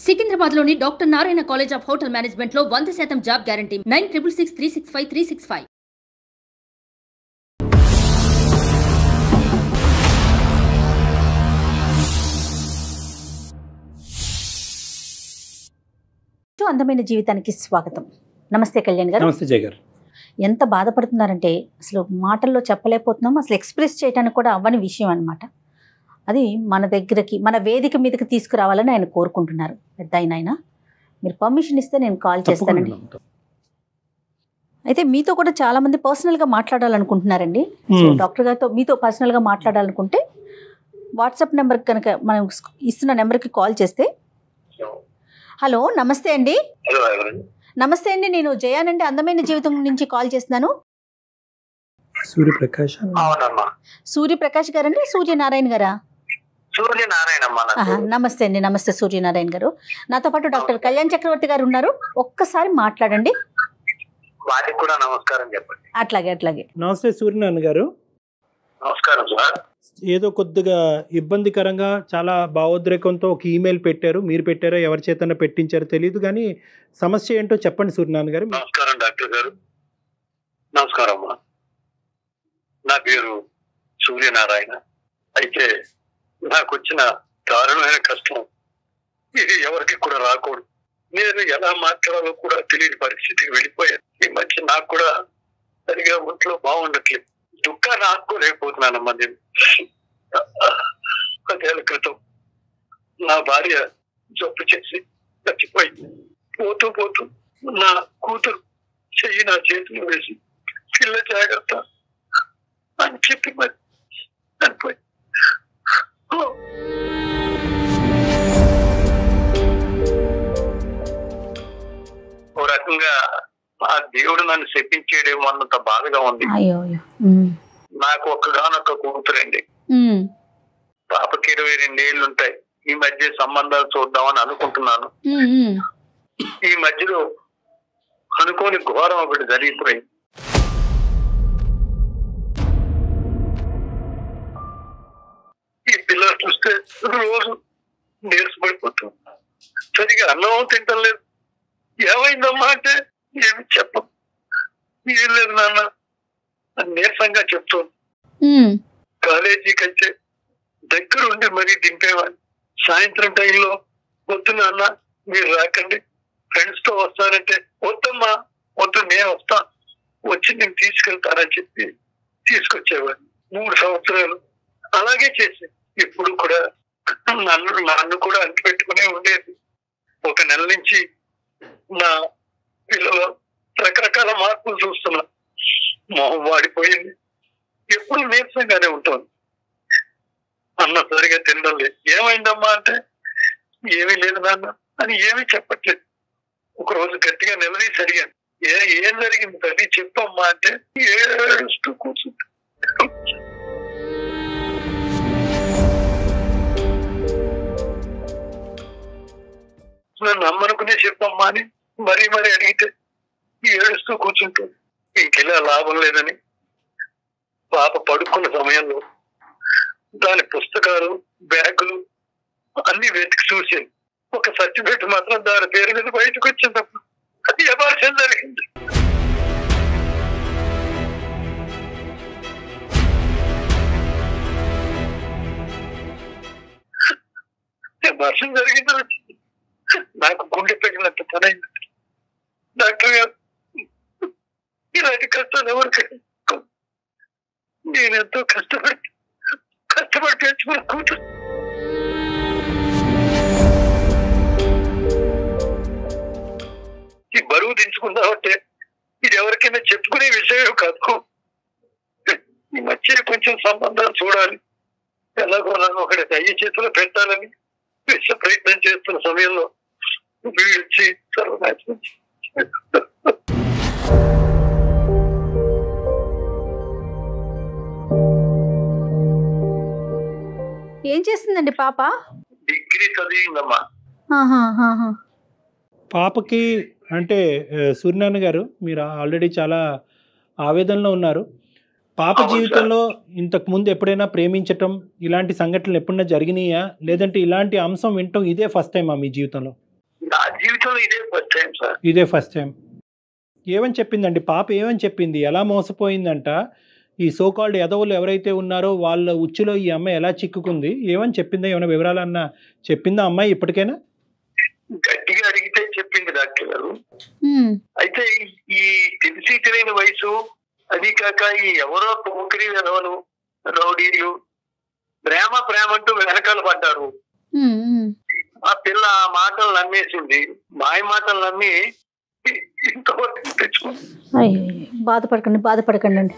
సికింద్రాబాద్లోని doctor Narayana college of hotel మేనేజ్మెంట్లో 100% job guarantee 966365 అందమైన జీవితానికి స్వాగతం. నమస్తే కళ్యాణ్ గారు. నమస్తే జయ గారు. ఎంత బాధపడుతున్నారంటే అసలు మాటల్లో చెప్పలేకపోతున్నాం, అసలు ఎక్స్ప్రెస్ చేయడానికి కూడా అవ్వని విషయం అనమాట. అది మన దగ్గరికి, మన వేదిక మీదకి తీసుకురావాలని ఆయన కోరుకుంటున్నారు. పెద్ద ఆయన మీరు పర్మిషన్ ఇస్తే నేను కాల్ చేస్తానండి. అయితే మీతో కూడా చాలా మంది పర్సనల్గా మాట్లాడాలనుకుంటున్నారండి. సో డాక్టర్ గారితో మీతో పర్సనల్గా మాట్లాడాలనుకుంటే వాట్సాప్ నెంబర్కి కనుక మనం ఇస్తున్న నెంబర్కి కాల్ చేస్తే. హలో, నమస్తే అండి. నమస్తే అండి, నేను జయానండి, అందమైన జీవితం నుంచి కాల్ చేస్తున్నాను. సూర్యప్రకాష్ గారండి? సూర్యనారాయణ గారా? నమస్తే అండి. నమస్తే సూర్యనారాయణ గారు. నాతో పాటు డాక్టర్ కళ్యాణ్ చక్రవర్తి గారు ఉన్నారు. ఒక్కసారి మాట్లాడండి. నమస్కారం చెప్పండి. అట్లాగే. నమస్తే సూర్యనారాయణ గారు. నమస్కారం సార్. ఏదో కొద్దిగా ఇబ్బందికరంగా చాలా భావోద్రేకంతో ఒక ఈమెయిల్ పెట్టారు. మీరు పెట్టారో ఎవరి చేతన పెట్టించారో తెలియదు, కానీ సమస్య ఏంటో చెప్పండి సూర్యనారాయణ గారు. నమస్కారం డాక్టర్ గారు. నమస్కారం అమ్మా. నా పేరు సూర్యనారాయణ. అయితే నాకు వచ్చిన దారుణమైన కష్టం ఇది ఎవరికి కూడా రాకూడదు. నేను ఎలా మాట్లాడాలో కూడా తెలియని పరిస్థితికి వెళ్ళిపోయాను. ఈ మధ్య నాకు కూడా సరిగా ఒంట్లో బాగుండట్లేదు. దుఃఖాన్ని ఆపుకోలేకపోతున్నానమ్మా. నేను 10 ఏళ్ల క్రితం నా భార్య జబ్బు చేసి చచ్చిపోయింది. పోతూ నా కూతురు చెయ్యి నా చేతులు వేసి పిల్ల జాగ్రత్త అని చెప్పి మరి చనిపోయింది. ఓ రకంగా ఆ దేవుడు నన్ను శపించేయడేమో అన్నంత బాధగా ఉంది. నాకు ఒక్కగానొక్క కూతురండి. పాపకి 22 ఏళ్ళు ఉంటాయి. ఈ మధ్య సంబంధాలు చూద్దామని అనుకుంటున్నాను. ఈ మధ్యలో అనుకోని ఘోరం ఒకటి జరిగిపోయింది. ఈ పిల్లలు చూస్తే రోజు నీరసపడిపోతుంది. సరిగా అన్నం తింటం లేదు. ఏమైందమ్మా అంటే ఏమి చెప్పం. ఏం లేదు నాన్న అని నీరసంగా చెప్తాను. కాలేజీకి అయితే దగ్గరుండి మరీ దింపేవాడిని. సాయంత్రం టైంలో వద్దు నాన్న మీరు రాకండి, ఫ్రెండ్స్ తో వస్తారంటే వద్దమ్మా వద్దు నేను వస్తా, వచ్చి నేను తీసుకెళ్తానని చెప్పి తీసుకొచ్చేవాడిని. 3 సంవత్సరాలు అలాగే చేసి ఇప్పుడు కూడా నన్ను కూడా అంటి పెట్టుకునే ఉండేది. 1 నెల నుంచి నా పిల్లలు రకరకాల మార్పులు చూస్తున్నా. మొహం వాడిపోయింది. ఎప్పుడు నీరసంగానే ఉంటుంది. అన్న సరిగా తినడం లేదు. ఏమైందమ్మా అంటే ఏమీ లేదు నాన్న అని ఏమీ చెప్పట్లేదు. ఒకరోజు గట్టిగా నిలదీసి అడిగాను, ఏం జరిగింది తల్లి చెప్పమ్మా అంటే ఏడుస్తూ కూర్చుంది. నన్ను అమ్మనుకునే చెప్పమ్మా అని మరీ అడిగితే ఏడుస్తూ కూర్చుంటుంది. ఇంకెలా లాభం లేదని పాప పడుకున్న సమయంలో దాని పుస్తకాలు, బ్యాగులు అన్ని వెతికి చూసి ఒక సర్టిఫికేట్ మాత్రం దాని పేరు మీద బయటకు వచ్చినప్పుడు అది అబార్షన్ జరిగింది. అబార్షన్ జరిగింది. నాకు గుండె పెగినంత పనైంది. డాక్టర్ గారు ఇలాంటి కష్టాలు ఎవరికి, నేనెంతో కష్టపడి పెంచుకున్న కూతురు ఈ బరువు దించుకుందామంటే ఇది ఎవరికైనా చెప్పుకునే విషయం కాదు. ఈ మధ్య కొంచెం సంబంధాలు చూడాలి, ఎలాగో ఒకటి అయ్యి చేతిలో పెట్టాలని విశ్వ ప్రయత్నం చేస్తున్న సమయంలో వీళ్ళు వచ్చి సర్వనాశనం. ఏం చేస్తుందండి పాప? డిగ్రీ చదివిందమ్మా. పాపకి అంటే సూర్యనారాయణ గారు, మీరు ఆల్రెడీ చాలా ఆవేదనలో ఉన్నారు. పాప జీవితంలో ఇంతకు ముందు ఎప్పుడైనా ప్రేమించటం ఇలాంటి సంఘటనలు ఎప్పుడైనా జరిగినాయా, లేదంటే ఇలాంటి అంశం వినటం ఇదే ఫస్ట్ టైమా మీ జీవితంలో? జీవితంలో ఇదే ఫస్ట్ టైం సార్. ఇదే ఫస్ట్ టైం. ఏమని చెప్పిందండి పాప? ఏమని చెప్పింది? ఎలా మోసపోయిందంట? ఈ సోకాల్డ్ ఎదవులు ఎవరైతే ఉన్నారో వాళ్ళ ఉచ్చులో ఈ అమ్మాయి ఎలా చిక్కుకుంది? ఏమని చెప్పిందా? ఏమైనా వివరాలన్నా చెప్పిందా అమ్మాయి ఇప్పటికైనా? గట్టిగా అడిగితే చెప్పింది డాక్టర్ గారు. అయితే ఈ తెలిసి తెలియని వయసు, అది కాక ఈ ఎవరో పోకిరి వెధవలు, రౌడీలు ప్రేమ ప్రేమ అంటూ వెనకాల పడ్డారు. ఆ పిల్ల ఆ మాటలు నమ్మేసింది. మాయ మాటలు నమ్మి ఇంతవరకు తెచ్చుకుంది. బాధపడకండి అండి.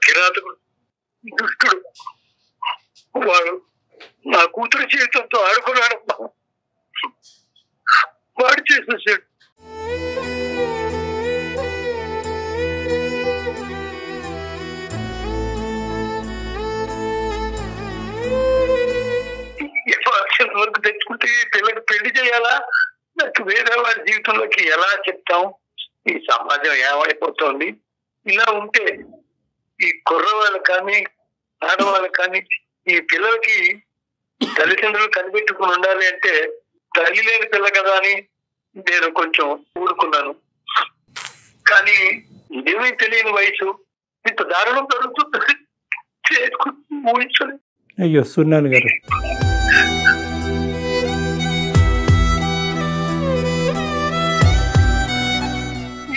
కిరాతకుడు, దుష్టుడు వాడు నా కూతురు జీవితంతో ఆడుకున్నాడు. వాడు చేసేసాడు. వరకు తెచ్చుకుంటే పిల్లకి పెళ్లి చేయాలా? నాకు వేరే వాడి జీవితంలోకి ఎలా చెప్తాం? ఈ సమాజం ఏమైపోతుంది? ఇలా ఉంటే ఈ కుర్రవాళ్ళు కానీ ఆడవాళ్ళు కానీ ఈ పిల్లలకి తల్లిదండ్రులు కనిపెట్టుకుని ఉండాలి అంటే తల్లి లేని పిల్ల కదా అని నేను కొంచెం ఊరుకున్నాను. కానీ ఇదేమీ తెలియని వయసు, ఇంత దారుణం జరుగుతుంది ఊహించలేదు. అయ్యో సూర్యనారాయణ గారు,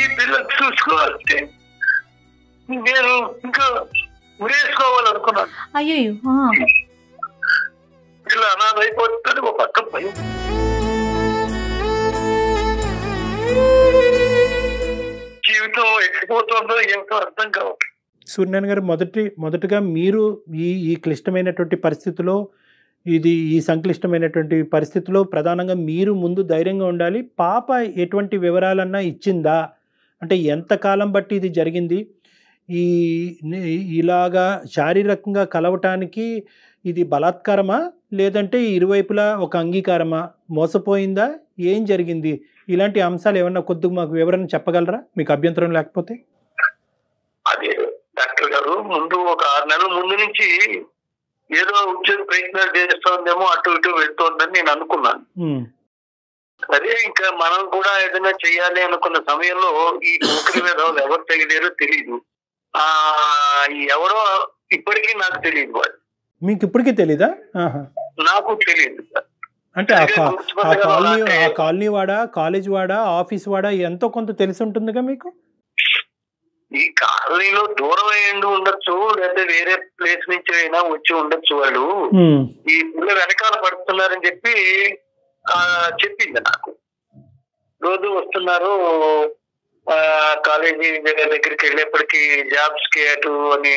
ఈ పిల్లలు చూసుకోవాలంటే నేను ఇంకా ఉరేసుకోవాలనుకున్నాను. అయ్యో ఇలా అనాథ అయిపోతుంది ఒక పక్క భయం. జీవితం ఎక్కిపోతుందో ఏమిటో అర్థం కావట్లేదు. సూర్యనారాయణ గారు, మొదటిగా మీరు ఈ క్లిష్టమైనటువంటి పరిస్థితిలో, ఈ సంక్లిష్టమైనటువంటి పరిస్థితిలో ప్రధానంగా మీరు ముందు ధైర్యంగా ఉండాలి. పాప ఎటువంటి వివరాలన్నా ఇచ్చిందా? అంటే ఎంతకాలం బట్టి ఇది జరిగింది? ఇలాగా శారీరకంగా కలవటానికి ఇది బలాత్కారమా, లేదంటే ఇరువైపులా ఒక అంగీకారమా? మోసపోయిందా? ఏం జరిగింది? ఇలాంటి అంశాలు ఏమన్నా కొద్దిగా మాకు వివరణ చెప్పగలరా, మీకు అభ్యంతరం లేకపోతే? అదే డాక్టర్ గారు, ముందు ఒక 6 నెలల ముందు నుంచి ఏదో ఉద్యోగ ప్రయత్నాలు చేస్తోందేమో, అటు ఇటు వెళ్తోందని నేను అనుకున్నాను. అదే ఇంకా మనం కూడా ఏదైనా చెయ్యాలి అనుకున్న సమయంలో ఈ పోకిరి వేధవులు ఎవరు తగిలేరో తెలియదు. ఎవరో ఇప్పటికీ నాకు తెలియదు. వాడు మీకు ఇప్పటికీ తెలీదా? నాకు తెలియదు. అంటే ఆ కాలనీ వాడా, కాలేజ్ వాడా, ఆఫీస్ వాడా ఎంతో కొంత తెలిసి ఉంటుందిగా మీకు? ఈ కాలనీలో దూరం అయ్యిండి ఉండొచ్చు, లేదా వేరే ప్లేస్ నుంచి అయినా వచ్చి ఉండొచ్చు. వాళ్ళు ఈ పిల్ల వెనకాల పడుతున్నారని చెప్పి చెప్పింది నాకు. రోజు వస్తున్నారు కాలేజీ దగ్గరికి వెళ్ళేప్పటికి జాబ్స్ కి అటు అని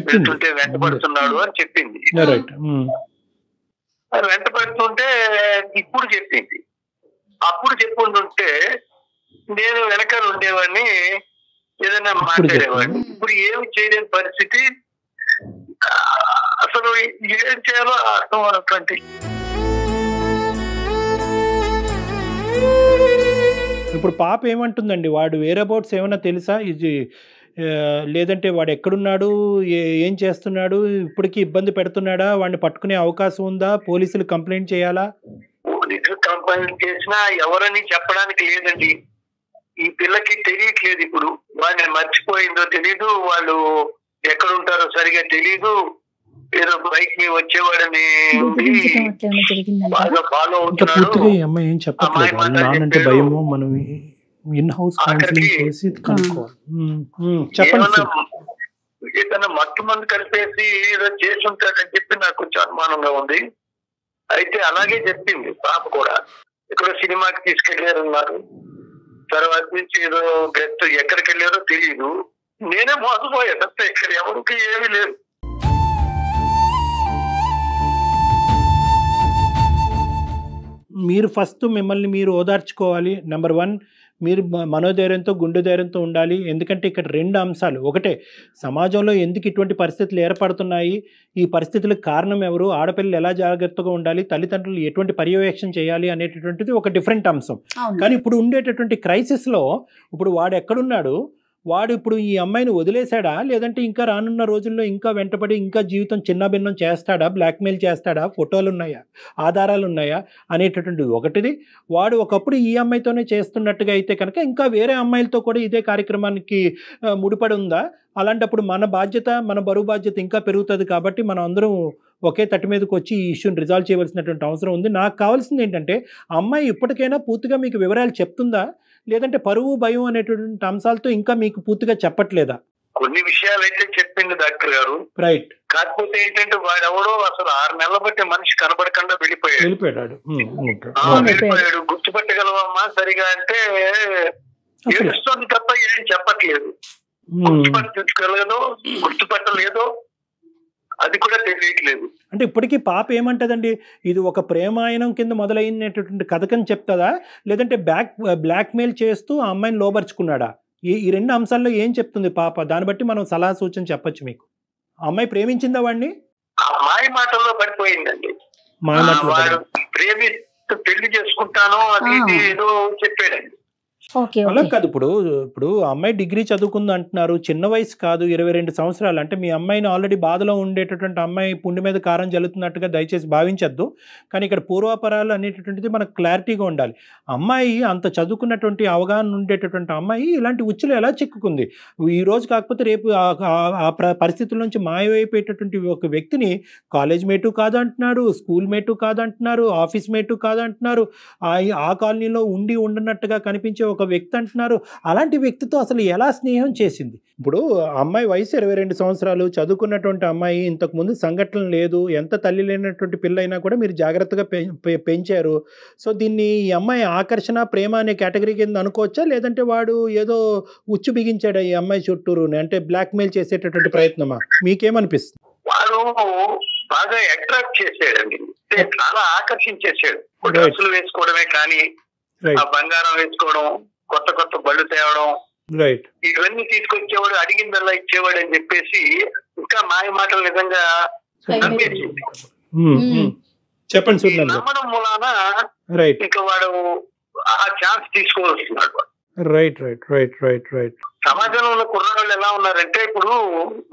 వెళ్తుంటే వెంట పడుతున్నాడు అని చెప్పింది. వెంట పడుతుంటే ఇప్పుడు చెప్పింది. అప్పుడు చెప్పుంటుంటే నేను వెనకాల ఉండేవాడిని, ఏదైనా మాట్లాడేవాడిని. ఇప్పుడు ఏమి చేయలేని పరిస్థితి. అసలు ఏం చేయాలో అర్థం అన్నటువంటి. ఇప్పుడు పాప ఏమంటుందండి? వాడు వేరే అబౌట్స్ ఏమన్నా తెలుసా? ఇది లేదంటే వాడు ఎక్కడున్నాడు, ఏం చేస్తున్నాడు, ఇప్పటికీ ఇబ్బంది పెడుతున్నాడా, వాడిని పట్టుకునే అవకాశం ఉందా, పోలీసులు కంప్లైంట్ చేయాలా? పోలీసులు కంప్లైంట్ చేసినా ఎవరని చెప్పడానికి లేదండి. ఈ పిల్లకి తెలియట్లేదు. ఇప్పుడు వాడిని మర్చిపోయిందో తెలీదు, వాళ్ళు ఎక్కడుంటారో సరిగా తెలీదు. ఏదో బైక్ మీద వచ్చేవాడని బాగా ఫాలో అవుతున్నాడు. అమ్మాయి ఏం చెప్పట్లేదు, భయము. మనం ఇన్ హౌస్ కౌన్సిలింగ్ చేసి చెప్పండి. ఏదైనా మత్తు మందు కలిపేసి ఏదో చేసి ఉంటాడని చెప్పి నాకు కొంచెం అనుమానంగా ఉంది. అయితే అలాగే చెప్పింది పాప కూడా. ఇక్కడ సినిమాకి తీసుకెళ్లారన్నారు. తర్వాత నుంచి ఏదో గెస్ట్ ఎక్కడికి వెళ్ళారో తెలియదు. నేనే మోసపోయాను అంతే, ఇక్కడ ఎవరికి ఏమీ లేదు. మీరు ఫస్ట్ మిమ్మల్ని మీరు ఓదార్చుకోవాలి. నెంబర్ 1, మీరు మనోధైర్యంతో, గుండె ధైర్యంతో ఉండాలి. ఎందుకంటే ఇక్కడ 2 అంశాలు. ఒకటే, సమాజంలో ఎందుకు ఇటువంటి పరిస్థితులు ఏర్పడుతున్నాయి, ఈ పరిస్థితులకు కారణం ఎవరు, ఆడపిల్లలు ఎలా జాగ్రత్తగా ఉండాలి, తల్లిదండ్రులు ఎటువంటి పర్యవేక్షణ చేయాలి అనేటటువంటిది ఒక డిఫరెంట్ అంశం. కానీ ఇప్పుడు ఉండేటటువంటి క్రైసిస్లో ఇప్పుడు వాడు ఎక్కడున్నాడు, వాడు ఇప్పుడు ఈ అమ్మాయిని వదిలేశాడా, లేదంటే ఇంకా రానున్న రోజుల్లో ఇంకా వెంటపడి ఇంకా జీవితం చిన్నభిన్నం చేస్తాడా, బ్లాక్మెయిల్ చేస్తాడా, ఫోటోలు ఉన్నాయా, ఆధారాలు ఉన్నాయా అనేటటువంటిది ఒకటిది. వాడు ఒకప్పుడు ఈ అమ్మాయితోనే చేస్తున్నట్టుగా అయితే కనుక ఇంకా వేరే అమ్మాయిలతో కూడా ఇదే కార్యక్రమానికి ముడిపడి ఉందా? అలాంటప్పుడు మన బాధ్యత, మన బరువు బాధ్యత ఇంకా పెరుగుతుంది. కాబట్టి మనం అందరం ఒకే తట్టు మీదకి వచ్చి ఈ ఇష్యూని రిజాల్వ్ చేయవలసినటువంటి అవసరం ఉంది. నాకు కావాల్సింది ఏంటంటే అమ్మాయి ఇప్పటికైనా పూర్తిగా మీకు వివరాలు చెప్తుందా, లేదంటే పరువు భయం అనేటువంటి అంశాలతో ఇంకా మీకు పూర్తిగా చెప్పట్లేదా? కొన్ని విషయాలు అయితే చెప్పింది డాక్టర్ గారు. రైట్. కాకపోతే ఏంటంటే వాడెవడో అసలు 6 నెలల బట్టి మనిషి కనబడకుండా వెళ్ళిపోయాడు. గుర్తుపట్టగలవమ్మా సరిగా అంటే ఏడుస్తుంది తప్ప ఏం చెప్పట్లేదు. గుర్తుపట్టగలదో గుర్తుపట్టలేదో అది కూడా తెలియట్లేదు. అంటే ఇప్పటికీ పాప ఏమంటదండి, ఇది ఒక ప్రేమాయణం కింద మొదలైనటువంటి కథకని చెప్తుందా, లేదంటే బ్లాక్మెయిల్ చేస్తూ ఆ అమ్మాయిని లోబర్చుకున్నాడా? ఈ రెండు అంశాల్లో ఏం చెప్తుంది పాప? దాన్ని బట్టి మనం సలహా సూచన చెప్పచ్చు మీకు. అమ్మాయి ప్రేమించిందా వాడిని? అమ్మాయి మాటల్లో పడిపోయిందండి. వాడు ప్రేమిస్తూ పెళ్లి చేసుకుంటాను అది ఏదో చెప్పాడండి. అలా కాదు. ఇప్పుడు అమ్మాయి డిగ్రీ చదువుకుంది అంటున్నారు, చిన్న వయసు కాదు, 22 సంవత్సరాలు. అంటే మీ అమ్మాయిని ఆల్రెడీ బాధలో ఉండేటటువంటి అమ్మాయి పుండి మీద కారం జల్లుతున్నట్టుగా దయచేసి భావించద్దు. కానీ ఇక్కడ పూర్వాపరాలు అనేటటువంటిది మనకు క్లారిటీగా ఉండాలి. అమ్మాయి అంత చదువుకున్నటువంటి అవగాహన ఉండేటటువంటి అమ్మాయి ఇలాంటి ఉచ్చులు ఎలా చిక్కుకుంది? ఈ రోజు కాకపోతే రేపు ఆ పరిస్థితుల నుంచి మాయమైపోయేటటువంటి ఒక వ్యక్తిని కాలేజ్ మేటు కాదంటున్నారు, స్కూల్ మేటు కాదంటున్నారు, ఆఫీస్ మేటు కాదంటున్నారు, ఆ కాలనీలో ఉండనట్టుగా కనిపించే ఒక వ్యక్తి అంటున్నారు. అలాంటి వ్యక్తితో అసలు ఎలా స్నేహం చేసింది? ఇప్పుడు అమ్మాయి వయసు 22 సంవత్సరాలు, చదువుకున్నటువంటి అమ్మాయి, ఇంతకుముందు సంఘటన లేదు, ఎంత తల్లి లేనటువంటి పిల్ల అయినా కూడా మీరు జాగ్రత్తగా పెంచారు. సో దీన్ని ఈ అమ్మాయి ఆకర్షణ, ప్రేమ అనే కేటగిరీ కింద అనుకోవచ్చా, లేదంటే వాడు ఏదో ఉచ్చు బిగించాడా ఈ అమ్మాయి చుట్టూరు, అంటే బ్లాక్మెయిల్ చేసేటటువంటి ప్రయత్నమా? మీకేమనిపిస్తుంది? వాడు బాగా అట్రాక్ట్ చేసాడండి, చాలా ఆకర్షించేసాడు. డ్రెస్సులు వేసుకోవడమే కానీ ఆ బంగారం వేసుకోవడం, కొత్త కొత్త బళ్ళు తేవడం, ఇవన్నీ తీసుకొచ్చేవాడు, అడిగిందల్లా ఇచ్చేవాడు అని చెప్పేసి ఇంకా మాయ మాటలు నిజంగా చెప్పండి. నమ్మడం మూలాన ఇంకా వాడు ఆ ఛాన్స్ తీసుకోవాల్సినాడు. సమాజంలో ఉన్న కుర్రవాళ్ళు ఎలా ఉన్నారంటే ఇప్పుడు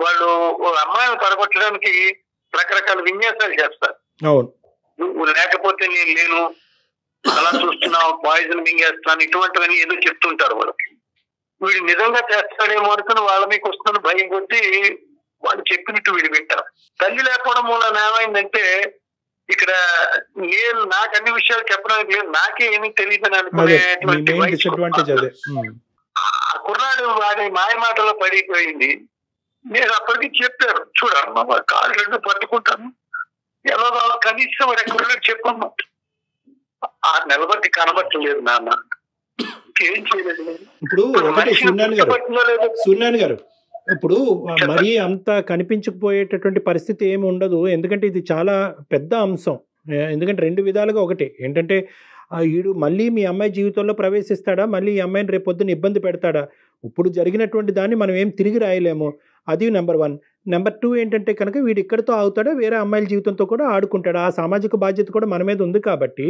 వాళ్ళు అమ్మాయిలను పడగొట్టడానికి రకరకాల విన్యాసాలు చేస్తారు. లేకపోతే నేను లేను, అలా చూస్తున్నావు, పాయిజన్ మింగేస్తాను, ఇటువంటివన్నీ ఏదో చెప్తుంటారు వాళ్ళకి. వీడు నిజంగా చేస్తాడేమో అనుకుని వాళ్ళ మీకు వస్తున్న భయం కొద్దీ వాళ్ళు చెప్పినట్టు వీడు వింటారు. తల్లి లేకపోవడం మూలన ఏమైందంటే ఇక్కడ నేను నాకు అన్ని విషయాలు చెప్పడానికి లేదు, నాకే ఏమీ తెలియదని అనుకునేటువంటి ఆ కుర్రాడు వాడి మాయ మాటలో పడిపోయింది. నేను అప్పటికి చెప్పాను, చూడమ్మా కాళ్ళు 2 పట్టుకుంటాను, ఎలా కనీసం వాడు ఎక్కడ చెప్పమ్మా, 6 నెలల బట్టి కనబట్టలేదు నాన్న, ఏం చేయలేదు. ఇప్పుడు సూర్యనారాయణ గారు ఇప్పుడు మరీ అంత కనిపించకపోయేటటువంటి పరిస్థితి ఏమి ఉండదు. ఎందుకంటే ఇది చాలా పెద్ద అంశం. ఎందుకంటే 2 విధాలుగా, ఒకటి ఏంటంటే వీడు మళ్ళీ మీ అమ్మాయి జీవితంలో ప్రవేశిస్తాడా, మళ్ళీ ఈ అమ్మాయిని రేపొద్దున ఇబ్బంది పెడతాడా? ఇప్పుడు జరిగినటువంటి దాన్ని మనం ఏం తిరిగి రాయలేము. అది నెంబర్ 1. నెంబర్ 2 ఏంటంటే కనుక వీడు ఇక్కడితో ఆగుతాడా, వేరే అమ్మాయిల జీవితంతో కూడా ఆడుకుంటాడా? ఆ సామాజిక బాధ్యత కూడా మన మీద ఉంది. కాబట్టి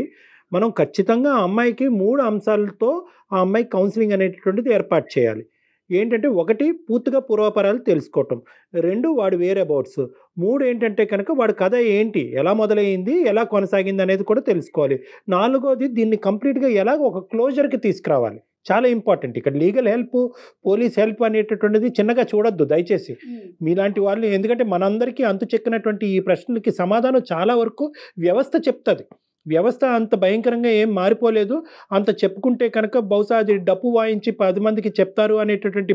మనం ఖచ్చితంగా ఆ అమ్మాయికి 3 అంశాలతో ఆ అమ్మాయి కౌన్సిలింగ్ అనేటటువంటిది ఏర్పాటు చేయాలి. ఏంటంటే 1 పూర్తిగా పూర్వాపరాలు తెలుసుకోవటం, 2 వాడు వేరే అబౌట్స్, 3 ఏంటంటే కనుక వాడి కథ ఏంటి, ఎలా మొదలైంది, ఎలా కొనసాగింది అనేది కూడా తెలుసుకోవాలి. 4వది దీన్ని కంప్లీట్గా ఎలా ఒక క్లోజర్కి తీసుకురావాలి. చాలా ఇంపార్టెంట్. ఇక్కడ లీగల్ హెల్ప్, పోలీస్ హెల్ప్ అనేటటువంటిది చిన్నగా చూడొద్దు దయచేసి మీలాంటి వాళ్ళు. ఎందుకంటే మనందరికీ అంతు చెక్కినటువంటి ఈ ప్రశ్నలకి సమాధానం చాలా వరకు వ్యవస్థ చెప్తుంది. వ్యవస్థ అంత భయంకరంగా ఏం మారిపోలేదు. అంత చెప్పుకుంటే కనుక బహుశా అది డప్పు వాయించి 10 మందికి చెప్తారు అనేటటువంటి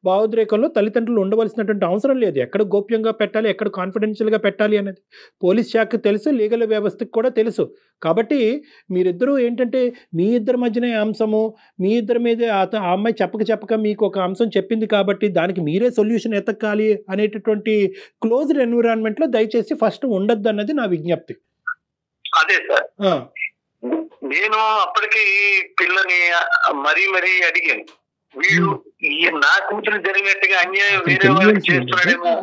భావోద్రేకంలో తల్లిదండ్రులు ఉండవలసినటువంటి అవసరం లేదు. ఎక్కడ గోప్యంగా పెట్టాలి, ఎక్కడ కాన్ఫిడెన్షియల్గా పెట్టాలి అనేది పోలీస్ శాఖకు తెలుసు, లీగల్ వ్యవస్థకు కూడా తెలుసు. కాబట్టి మీరిద్దరూ ఏంటంటే మీ ఇద్దరి మధ్యనే అంశము, మీ ఇద్దరి మీదే ఆ అమ్మాయి చెప్పక మీకు ఒక అంశం చెప్పింది కాబట్టి దానికి మీరే సొల్యూషన్ ఎతకాలి అనేటటువంటి క్లోజ్డ్ ఎన్విరాన్మెంట్లో దయచేసి ఫస్ట్ ఉండొద్దు అన్నది నా విజ్ఞప్తి. అదే సార్, నేను అప్పటికి పిల్లని మరీ అడిగాను, వీడు నా కూతురు జరిగినట్టుగా అన్యాయం వేరే వాళ్ళకి చేస్తున్నాడేమో,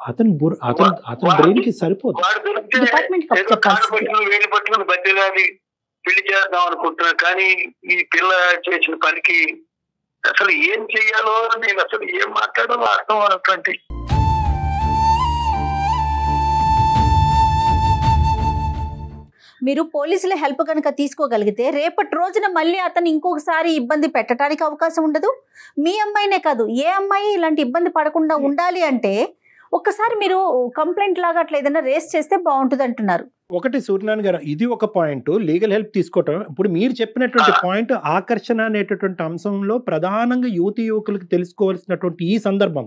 అతని బ్రెయిన్కి సరిపోదు. వాడు దొరికితే ఏదో కాడు పట్టుకుని వేలు పట్టుకుని బతిలాడి పెళ్లి చేద్దాం అనుకుంటున్నాను. కానీ ఈ పిల్ల చేసిన పనికి అసలు ఏం చెయ్యాలో నేను అసలు ఏం మాట్లాడాలో అర్థం అన్నటువంటి. మీరు పోలీసుల హెల్ప్ కనుక తీసుకోగలిగితే రేపటి రోజున మళ్ళీ అతను ఇంకొకసారి ఇబ్బంది పెట్టడానికి అవకాశం ఉండదు. మీ అమ్మాయినే కాదు, ఏ అమ్మాయి ఇలాంటి ఇబ్బంది పడకుండా ఉండాలి అంటే ఒక్కసారి మీరు కంప్లైంట్ లాగా అట్లా ఏదైనా రేస్ చేస్తే బాగుంటుంది అంటున్నారు. ఒకటి సూర్యనారాయణ గారు, ఇది ఒక పాయింట్, లీగల్ హెల్ప్ తీసుకోవటం. ఇప్పుడు మీరు చెప్పినటువంటి పాయింట్ ఆకర్షణ అనేటటువంటి అంశంలో ప్రధానంగా యువకులకు తెలుసుకోవాల్సినటువంటి ఈ సందర్భం,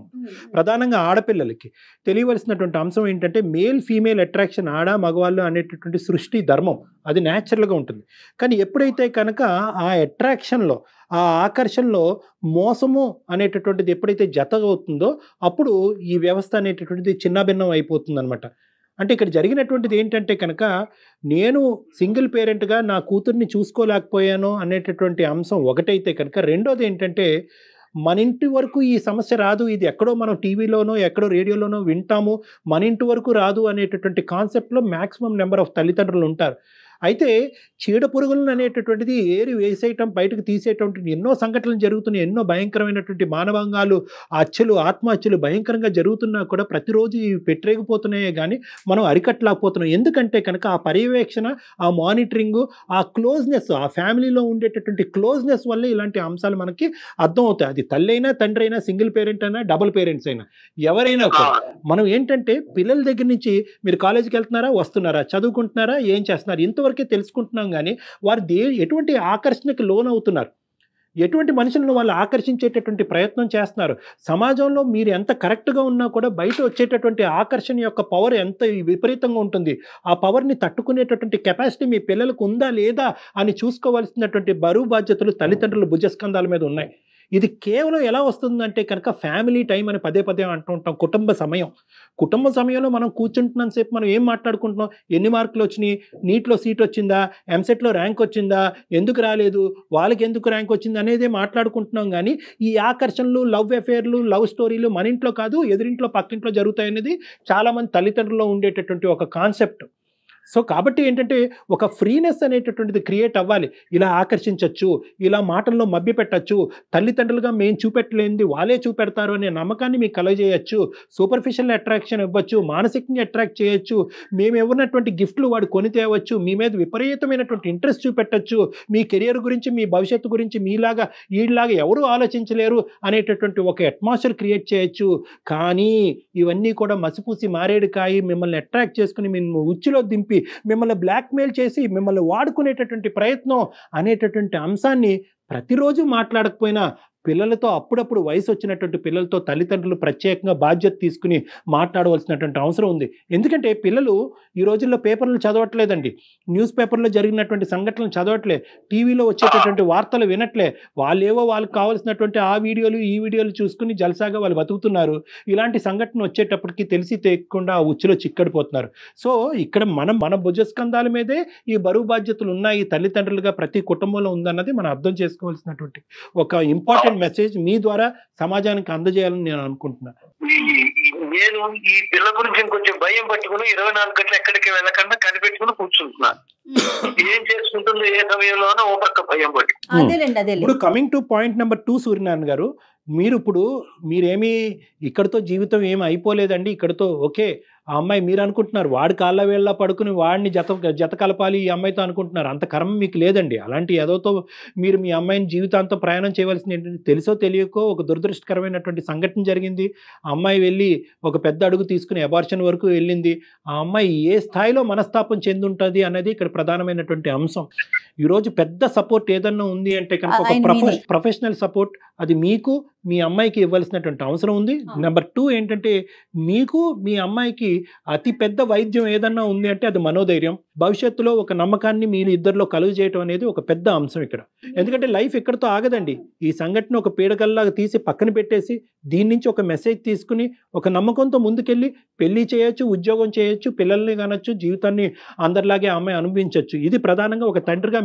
ప్రధానంగా ఆడపిల్లలకి తెలియవలసినటువంటి అంశం ఏంటంటే మేల్ ఫీమేల్ అట్రాక్షన్, ఆడ మగవాళ్ళు అనేటటువంటి సృష్టి ధర్మం, అది న్యాచురల్గా ఉంటుంది. కానీ ఎప్పుడైతే కనుక ఆ అట్రాక్షన్లో, ఆ ఆకర్షణలో మోసము అనేటటువంటిది ఎప్పుడైతే జత అవుతుందో అప్పుడు ఈ వ్యవస్థ అనేటటువంటిది చిన్నభిన్నం అయిపోతుంది అనమాట. అంటే ఇక్కడ జరిగినటువంటిది ఏంటంటే కనుక నేను సింగిల్ పేరెంట్గా నా కూతుర్ని చూసుకోలేకపోయాను అనేటటువంటి అంశం ఒకటైతే కనుక, రెండోది ఏంటంటే మన ఇంటి వరకు ఈ సమస్య రాదు, ఇది ఎక్కడో మనం టీవీలోనో ఎక్కడో రేడియోలోనో వింటాము, మన ఇంటి వరకు రాదు అనేటటువంటి కాన్సెప్ట్లో మ్యాక్సిమం నెంబర్ ఆఫ్ తల్లిదండ్రులు ఉంటారు. అయితే చీడ పురుగులను అనేటటువంటిది ఏరి వేసేయటం, బయటకు తీసేటువంటి ఎన్నో సంఘటనలు జరుగుతున్నాయి, ఎన్నో భయంకరమైనటువంటి మానవాంగాలు, హత్యలు, ఆత్మహత్యలు భయంకరంగా జరుగుతున్నా కూడా ప్రతిరోజు ఇవి పెట్టరేగిపోతున్నాయే కానీ మనం అరికట్టలేకపోతున్నాం. ఎందుకంటే కనుక ఆ పర్యవేక్షణ, ఆ మానిటరింగు, ఆ క్లోజ్నెస్, ఆ ఫ్యామిలీలో ఉండేటటువంటి క్లోజ్నెస్ వల్లే ఇలాంటి అంశాలు మనకి అర్థం అవుతాయి. అది తల్లి అయినా, తండ్రి అయినా, సింగిల్ పేరెంట్ అయినా, డబుల్ పేరెంట్స్ అయినా, ఎవరైనా కూడా మనం ఏంటంటే పిల్లల దగ్గర నుంచి మీరు కాలేజీకి వెళ్తున్నారా, వస్తున్నారా, చదువుకుంటున్నారా, ఏం చేస్తున్నారు, ఇంతవరకు తెలుసుకుంటున్నాం. కానీ వారు ఎటువంటి ఆకర్షణకి లోనవుతున్నారు, ఎటువంటి మనుషులను వాళ్ళు ఆకర్షించేటటువంటి ప్రయత్నం చేస్తున్నారు. సమాజంలో మీరు ఎంత కరెక్ట్గా ఉన్నా కూడా బయట వచ్చేటటువంటి ఆకర్షణ యొక్క పవర్ ఎంత విపరీతంగా ఉంటుంది. ఆ పవర్ని తట్టుకునేటటువంటి కెపాసిటీ మీ పిల్లలకు ఉందా లేదా అని చూసుకోవాల్సినటువంటి బరువు బాధ్యతలు తల్లిదండ్రుల భుజస్కంధాల మీద ఉన్నాయి. ఇది కేవలం ఎలా వస్తుందంటే కనుక ఫ్యామిలీ టైం అని పదే పదే అంటూ ఉంటాం. కుటుంబ సమయంలో మనం కూర్చుంటున్నంతసేపు మనం ఏం మాట్లాడుకుంటున్నాం, ఎన్ని మార్కులు వచ్చినాయి, నీట్లో సీట్ వచ్చిందా, ఎంసెట్లో ర్యాంక్ వచ్చిందా, ఎందుకు రాలేదు, వాళ్ళకి ఎందుకు ర్యాంక్ వచ్చింది అనేదే మాట్లాడుకుంటున్నాం. కానీ ఈ ఆకర్షణలు, లవ్ అఫేర్లు, లవ్ స్టోరీలు మన ఇంట్లో కాదు ఎదురింట్లో పక్కింట్లో జరుగుతాయనేది చాలామంది తల్లిదండ్రుల్లో ఉండేటటువంటి ఒక కాన్సెప్ట్. సో కాబట్టి ఏంటంటే ఒక ఫ్రీనెస్ అనేటటువంటిది క్రియేట్ అవ్వాలి. ఇలా ఆకర్షించవచ్చు, ఇలా మాటల్లో మభ్య పెట్టచ్చు, తల్లిదండ్రులుగా మేము చూపెట్టలేనిది వాళ్ళే చూపెడతారు అనే నమ్మకాన్ని మీకు కలగజేయచ్చు, సూపర్ఫిషియల్ అట్రాక్షన్ ఇవ్వచ్చు, మానసికంగా అట్రాక్ట్ చేయొచ్చు, మేము ఇవ్వనటువంటి గిఫ్ట్లు వాడు కొని తేవచ్చు, మీ మీద విపరీతమైనటువంటి ఇంట్రెస్ట్ చూపెట్టచ్చు, మీ కెరియర్ గురించి, మీ భవిష్యత్తు గురించి మీలాగా వీళ్ళలాగా ఎవరూ ఆలోచించలేరు అనేటటువంటి ఒక అట్మాస్ఫియర్ క్రియేట్ చేయొచ్చు. కానీ ఇవన్నీ కూడా మసిపూసి మారేడుకాయి మిమ్మల్ని అట్రాక్ట్ చేసుకుని మిమ్మల్ని ఉచ్చులో దింపి మిమ్మల్ని బ్లాక్మెయిల్ చేసి మిమ్మల్ని వాడుకునేటటువంటి ప్రయత్నం అనేటటువంటి అంశాన్ని ప్రతిరోజు మాట్లాడకపోయినా పిల్లలతో, అప్పుడప్పుడు వయసు వచ్చినటువంటి పిల్లలతో తల్లిదండ్రులు ప్రత్యేకంగా బాధ్యత తీసుకుని మాట్లాడవలసినటువంటి అవసరం ఉంది. ఎందుకంటే పిల్లలు ఈ రోజుల్లో పేపర్లు చదవట్లేదండి, న్యూస్ పేపర్లో జరిగినటువంటి సంఘటనలు చదవట్లే, టీవీలో వచ్చేటటువంటి వార్తలు వినట్లే, వాళ్ళేవో వాళ్ళకి కావాల్సినటువంటి ఆ వీడియోలు ఈ వీడియోలు చూసుకుని జలసాగా వాళ్ళు బతుకుతున్నారు. ఇలాంటి సంఘటన వచ్చేటప్పటికి తెలిసి తెలియకుండా ఆ ఉచ్చులో చిక్కడిపోతున్నారు. సో ఇక్కడ మన భుజస్కంధాల మీదే ఈ బరువు బాధ్యతలు ఉన్నాయి, తల్లిదండ్రులుగా ప్రతి కుటుంబంలో ఉందన్నది మనం అర్థం చేసుకోవాల్సినటువంటి ఒక ఇంపార్టెంట్ మెసేజ్ మీ ద్వారా సమాజానికి అందజేయాలని నేను అనుకుంటున్నాను. నేను ఈ పిల్ల గురించి కొంచెం భయం పట్టుకుని 24 గంటలు ఎక్కడికి వెళ్ళకుండా కనిపెట్టుకుని కూర్చుంటున్నాను. ఏం చేసుకుంటుందో ఏ సమయంలోనో ఓ పక్క భయం పట్టి. ఇప్పుడు coming to point number 2 Suryanarayana గారు, మీరేమీ ఇక్కడితో జీవితం ఏమి అయిపోలేదండి, ఇక్కడితో ఓకే. ఆ అమ్మాయి మీరు అనుకుంటున్నారు వాడి కాళ్ళ వేళ్ళ పడుకుని వాడిని జత కలపాలి ఈ అమ్మాయితో అనుకుంటున్నారు. అంత కర్మ మీకు లేదండి. అలాంటి ఏదోతో మీరు మీ అమ్మాయిని జీవితాంతం ప్రయాణం చేయవలసింది ఏంటంటే, తెలుసో తెలియకో ఒక దురదృష్టకరమైనటువంటి సంఘటన జరిగింది. ఆ అమ్మాయి వెళ్ళి ఒక పెద్ద అడుగు తీసుకుని అబార్షన్ వరకు వెళ్ళింది. ఆ అమ్మాయి ఏ స్థాయిలో మనస్తాపం చెంది ఉంటుంది అన్నది ఇక్కడ ప్రధానమైనటువంటి అంశం. ఈరోజు పెద్ద సపోర్ట్ ఏదన్నా ఉంది అంటే కనుక ఒక ప్రొఫెషనల్ సపోర్ట్, అది మీకు మీ అమ్మాయికి ఇవ్వాల్సినటువంటి అవసరం ఉంది. నెంబర్ 2 ఏంటంటే, మీకు మీ అమ్మాయికి అతి పెద్ద వైద్యం ఏదన్నా ఉంది అంటే అది మనోధైర్యం. భవిష్యత్తులో ఒక నమ్మకాన్ని మీరు ఇద్దరిలో కలుగు చేయటం అనేది ఒక పెద్ద అంశం ఇక్కడ. ఎందుకంటే లైఫ్ ఎక్కడితో ఆగదండి. ఈ సంఘటన ఒక పీడకల్లాగా తీసి పక్కన పెట్టేసి దీని నుంచి ఒక మెసేజ్ తీసుకుని ఒక నమ్మకంతో ముందుకెళ్ళి పెళ్లి చేయొచ్చు, ఉద్యోగం చేయొచ్చు, పిల్లల్ని కనొచ్చు, జీవితాన్ని అందరిలాగే అమ్మాయి అనుభవించవచ్చు. ఇది ప్రధానంగా ఒక తండ్రిగా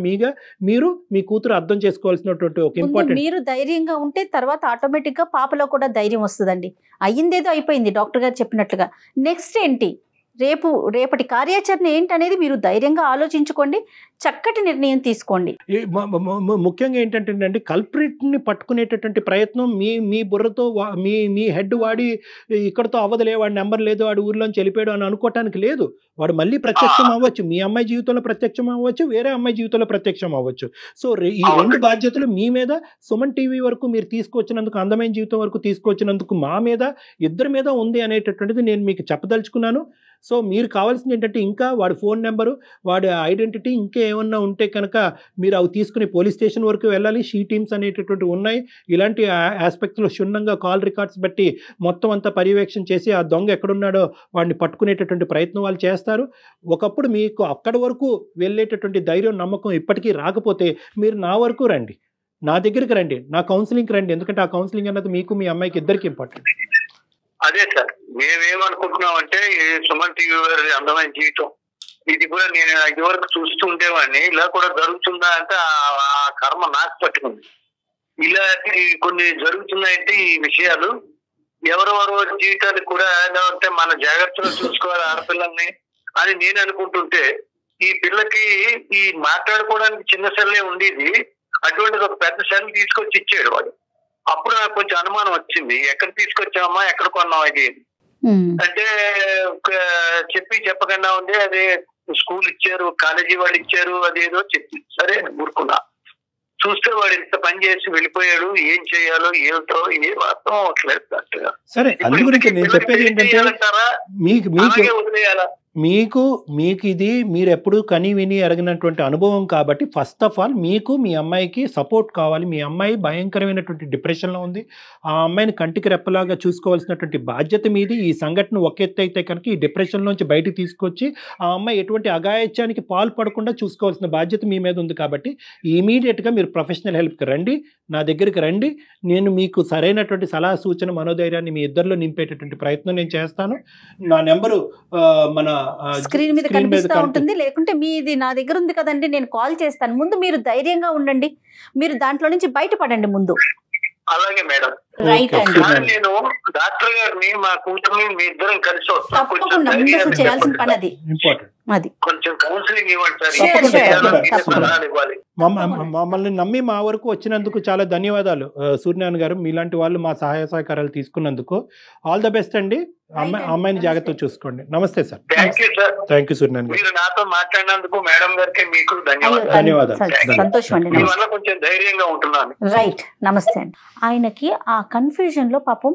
మీరు మీ కూతురు అర్థం చేసుకోవాల్సినటువంటి ఒక ఇంపార్టెంట్. మీరు ధైర్యంగా ఉంటే తర్వాత ఆటోమేటిక్గా పాపలో కూడా ధైర్యం వస్తుందండి. అయ్యిందేదో అయిపోయింది డాక్టర్ గారు చెప్పినట్లుగా. నెక్స్ట్ ఏంటి? రేపటి కార్యాచరణ ఏంటనేది మీరు ధైర్యంగా ఆలోచించుకోండి, చక్కటి నిర్ణయం తీసుకోండి. ముఖ్యంగా ఏంటంటే అండి, కల్ప్రిట్ని పట్టుకునేటటువంటి ప్రయత్నం మీ బుర్రతో మీ హెడ్ వాడి ఇక్కడతో అవ్వదులే, వాడి నెంబర్ లేదు, వాడి ఊర్లోంచి వెళ్ళిపోయాడు అని అనుకోవటానికి లేదు. వాడు మళ్ళీ ప్రత్యక్షం అవ్వచ్చు, మీ అమ్మాయి జీవితంలో ప్రత్యక్షం అవ్వచ్చు, వేరే అమ్మాయి జీవితంలో ప్రత్యక్షం అవ్వచ్చు. సో ఈ రెండు బాధ్యతలు మీ మీద, సుమన్ టీవీ వరకు మీరు తీసుకొచ్చినందుకు, అందమైన జీవితం వరకు తీసుకొచ్చినందుకు మా మీద, ఇద్దరి మీద ఉంది అనేటటువంటిది నేను మీకు చెప్పదలుచుకున్నాను. సో మీరు కావాల్సింది ఏంటంటే, ఇంకా వాడి ఫోన్ నెంబరు, వాడి ఐడెంటిటీ, ఇంకా ఏమన్నా ఉంటే కనుక మీరు అవి తీసుకుని పోలీస్ స్టేషన్ వరకు వెళ్ళాలి. షీ టీమ్స్ అనేటటువంటివి ఉన్నాయి. ఇలాంటి ఆస్పెక్ట్స్లో క్షుణ్ణంగా కాల్ రికార్డ్స్ బట్టి మొత్తం అంతా పర్యవేక్షణ చేసి ఆ దొంగ ఎక్కడున్నాడో వాడిని పట్టుకునేటటువంటి ప్రయత్నం వాళ్ళు చేస్తారు. ఒకప్పుడు మీకు అక్కడి వరకు వెళ్ళేటటువంటి ధైర్యం, నమ్మకం ఇప్పటికీ రాకపోతే మీరు నా వరకు రండి, నా దగ్గరికి రండి, నా కౌన్సిలింగ్కి రండి. ఎందుకంటే ఆ కౌన్సిలింగ్ అన్నది మీకు, మీ అమ్మాయికి ఇద్దరికి ఇంపార్టెంట్. అదే సార్, మేమేమనుకుంటున్నామంటే సుమన్ టీవీ వారి అందమైన జీవితం ఇది కూడా నేను ఇదివరకు చూస్తూ ఉండేవాడిని. ఇలా కూడా జరుగుతుందా అంటే ఆ కర్మ నాకు పట్టుకుంది. ఇలా కొన్ని జరుగుతున్నాయంటే ఈ విషయాలు ఎవరెవరో జీవితాలు కూడా ఎలా అంటే మన జాగ్రత్తగా చూసుకోవాలి ఆడపిల్లల్ని అని నేను అనుకుంటుంటే, ఈ పిల్లకి ఈ మాట్లాడుకోవడానికి చిన్న సెల్లే ఉండేది, అటువంటిది ఒక పెద్ద సెల్ తీసుకొచ్చి ఇచ్చాడు వాడు. అప్పుడు నాకు కొంచెం అనుమానం వచ్చింది, ఎక్కడ తీసుకొచ్చామా, ఎక్కడ కొన్నాం ఇది అంటే. చెప్పకుండా ఉంది, అదే స్కూల్ ఇచ్చారు, కాలేజీ వాళ్ళు ఇచ్చారు, అదేదో చెప్పి సరే ఊరుకున్నా. చూస్తే వాడు ఇంత పని చేసి వెళ్ళిపోయాడు, ఏం చేయాలో ఏమిటో ఏం అర్థం అవట్లేదు. సరే, అందు గురించి నేను చెప్పేది ఏంటంటే, వదిలేయాలా? మీకు ఇది మీరు ఎప్పుడు కని విని ఎరగినటువంటి అనుభవం కాబట్టి, ఫస్ట్ ఆఫ్ ఆల్ మీకు మీ అమ్మాయికి సపోర్ట్ కావాలి. మీ అమ్మాయి భయంకరమైనటువంటి డిప్రెషన్లో ఉంది. ఆ అమ్మాయిని కంటికి రెప్పలాగా చూసుకోవాల్సినటువంటి బాధ్యత మీది. ఈ సంఘటన ఒక ఎత్తు అయితే కనుక ఈ డిప్రెషన్లోంచి బయటకు తీసుకొచ్చి ఆ అమ్మాయి ఎటువంటి అఘాయిత్యానికి పాల్పడకుండా చూసుకోవాల్సిన బాధ్యత మీ మీద ఉంది. కాబట్టి ఇమీడియట్గా మీరు ప్రొఫెషనల్ హెల్ప్కి రండి, నా దగ్గరికి రండి. నేను మీకు సరైనటువంటి సలహా, సూచన, మనోధైర్యాన్ని మీ ఇద్దరిలో నింపేటటువంటి ప్రయత్నం నేను చేస్తాను. నా నెంబరు మన స్క్రీన్ మీద కనిపిస్తూ ఉంటుంది, లేకుంటే మీది నా దగ్గర ఉంది కదండి, నేను కాల్ చేస్తాను. ముందు మీరు ధైర్యంగా ఉండండి, మీరు దాంట్లో నుంచి బయటపడండి ముందు. అలాగే మేడం, రైట్ అండి. నేను డాక్టర్ గారిని, మా కూతుర్ని, మీ ఇద్దరం కలిసి వస్తాం. తప్పకుండా ముందు అసలు చేయాల్సిన పని అది. అది కొంచెం కౌన్సిలింగ్ ఇవ్వాలి. మమ్మల్ని నమ్మి మా వరకు వచ్చినందుకు చాలా ధన్యవాదాలు సూర్యనారాయణ గారు. మీలాంటి వాళ్ళు మా సహాయ సహకారాలు తీసుకున్నందుకు ఆల్ ద బెస్ట్ అండి. అమ్మాయిని జాగ్రత్తగా చూసుకోండి. నమస్తే సార్. థ్యాంక్ యూ సూర్యనారాయణ గారు. మీరు నాతో మాట్లాడినందుకు మేడం గారికి మీకు ధన్యవాదాలు. సంతోషం అండి, కొంచెం ధైర్యంగా ఉంటున్నాను. రైట్, నమస్తే అండి. ఆయనకి ఆ కన్ఫ్యూజన్ లో పాపం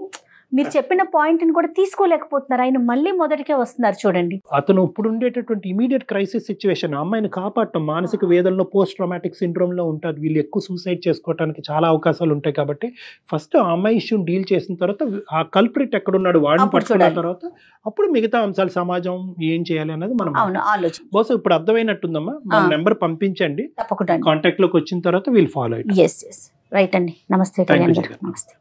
మీరు చెప్పిన పాయింట్ ని కూడా తీసుకోలేకపోతున్నారు. ఆయన మళ్ళీ మొదటికే వస్తున్నారు చూడండి. అతను ఇప్పుడు ఉండేటటువంటి ఇమీడియట్ క్రైసిస్ సిచ్యువేషన్, అమ్మాయిని కాపాడటం, మానసిక వేదనలో, పోస్ట్ ట్రామాటిక్ సిండ్రోమ్ లో ఉంటుంది. వీళ్ళు ఎక్కువ సూసైడ్ చేసుకోవడానికి చాలా అవకాశాలు ఉంటాయి. కాబట్టి ఫస్ట్ ఆ అమ్మాయి ఇష్యూని డీల్ చేసిన తర్వాత, ఆ కల్ప్రిట్ ఎక్కడున్నాడు వాడిని పట్టుకున్న తర్వాత అప్పుడు మిగతా అంశాలు, సమాజం ఏం చేయాలి అన్నది మనం ఆలోచన. బహుశా ఇప్పుడు అర్థమైనట్టుందమ్మా. మన నెంబర్ పంపించండి, కాంటాక్ట్ లోకి వచ్చిన తర్వాత వీళ్ళు ఫాలో అయ్యి. రైట్ అండి. నమస్తే. నమస్తే.